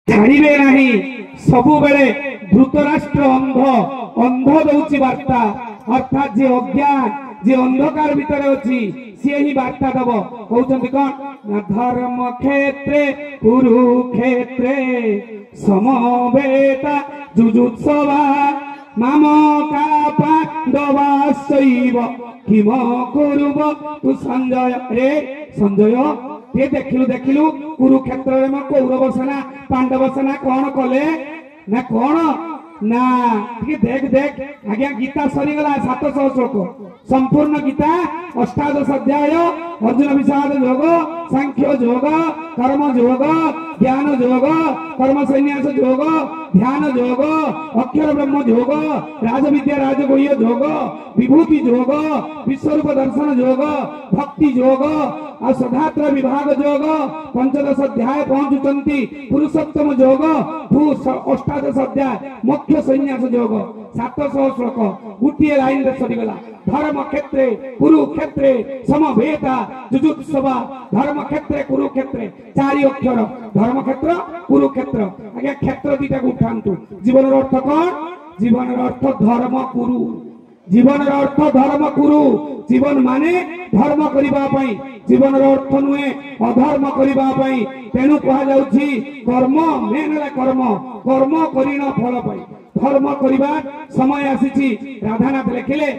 छाड़िबे नहीं सबु बेले धृतराष्ट्र अंध अंध दौची वार्ता अर्थात जे अज्ञान जे अंधकार भितर अच्छी सी ही वार्ता दब कहते कौन धर्म क्षेत्रे कुरुक्षेत्रे समवेता जुजुत्सवा मामका पांडवाश्चैव किम कुरुव तु संजय रे संजय ये देखिलु कुरुक्षेत्र में कौरव सेना पांडव सेना कौन कले ना कौन ना देख देख आज्ञा गीता सरीगला 700 श्लोक संपूर्ण गीता अष्टादश अध्याय अर्जुन विषाद योग सांख्य योग कर्म योग ज्ञान योग कर्म संन्यास योग ध्यान योग अक्षर ब्रह्म योग राजविद्या राजगुह्य योग विभूति योग विश्वरूप दर्शन योग भक्ति योग और सदात्र विभाग योग पंचदश अध्याय पहुंचुंती पुरुषोत्तम योग अष्टादश अध्याय मुख्य संन्यास योग 700 श्लोक गोटे लाइन रे सरीगला धर्म क्षेत्रे कुरुक्षेत्रे समवेता जुजुत्सवा धर्म क्षेत्रे कुरुक्षेत्रे चारि अक्षर धर्म क्षेत्र कुरुक्षेत्र आगे क्षेत्र दीटा को उठांतु जीवन अर्थ कौन जीवन अर्थ धर्म कुरु जीवन अर्थ धर्म कुरु जीवन माने धर्म करिबा पई जीवन अर्थ नुहे अधर्म करिबा पई तेनु कहा जाउछि कर्म मेन कर्म कर्म करिना फल पई धर्म करिबा समय आसीछि राधानाथ लिखिले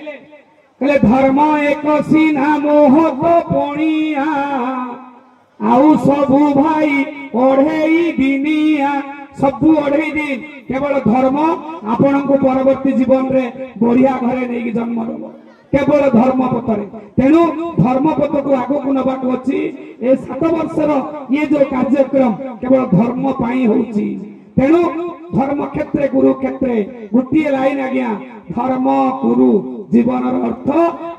कहले धर्म एक सिन्हा मोह को पणिया आउ सबु भाई ओढ़ेई दिनिया सबु ओढ़ेई दिन केवल धर्म आपण को परवर्ती जीवन रे बढ़िया घरे नहीं जन्म दब केवल धर्म पथरे तेणु धर्म पथ को आगो को नबाक अछि ए 7 वर्षर ये जो कार्यक्रम केवल धर्म पाई होछि तेणु धर्म क्षेत्रे कुरुक्षेत्रे गोटे लाइन आज्ञा धर्म कुरु जीवन अर्थ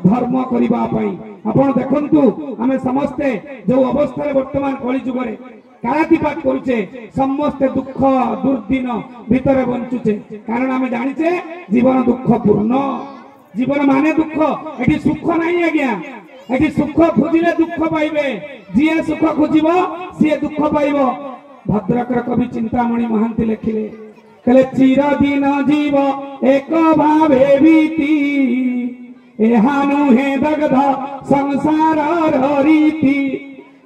धर्म करिबा पई आपण देखंतु आमे समस्ते जो अवस्था वर्तमान कली जुग रे कालातिपात करूचे समस्त दुख दुर्दिन भितर बंचुचे कारण आमे जानिचे जीवन दुख पूर्ण जीवन माने दुख एठी सुख नहीं आज्ञा एठी सुख खोजिले दुख पाइबे जिए सुख खोजिबो से दुख पाइबो भद्रकर कवि चिंतामणि महांती लिखिले कहले चिर दिन जीव एक भावे भीति एहानु हे दग्ध संसार रीति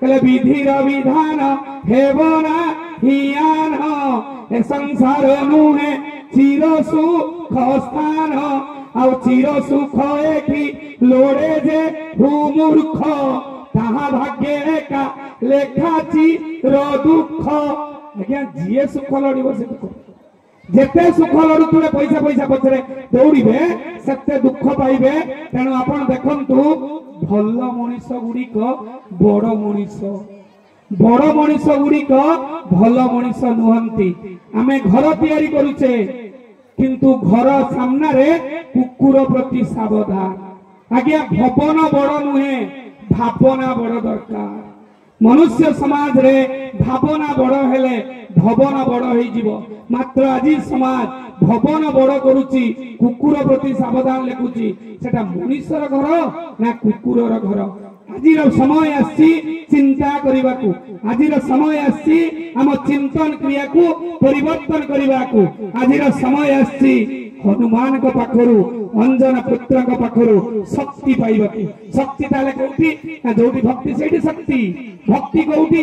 कहले विधिर विधान हेबना हियान ए संसार नुहे चिर सुख स्थान आ चिर सुख एकी लोड़े जे भूमूर्ख ताहा भाग्य का लेखा चिर दुख आज्ञा जीए सुख लड़िब से दुख जेते सुख लड़ुथुले पैसा पैसा पछरे दौड़िबे सेते दुख पाइबे तेणु आपण देखंतु भल मनीष गुड़िक बड़ मनीष गुड़िक भल मनीष नुहंती आमे घर तैयारी करूचे किंतु घर सामना रे कुकुर प्रति सावधान आज्ञा भवन बड़ नुहे भावना बड़ दरकार मनुष्य समाज रे भावना बड़ हेले भवन बड़ होई जीवो मात्र आज समाज भवन बड़ करूची कुकुर प्रति सावधान लेखुची सेटा मनुष्यर घर ना कुकुरर घर आजिर समय आसी चिंता करबाकू आजिर समय आसी आम चिंतन क्रिया को परिवर्तन करबाकू आजिर समय आसी हनुमान को पाखरु अंजन पुत्र को पाखरु शक्ति पाइबाकू शक्ति ताले कोठी ना जोटी भक्ति सेठी शक्ति भक्ति कोठी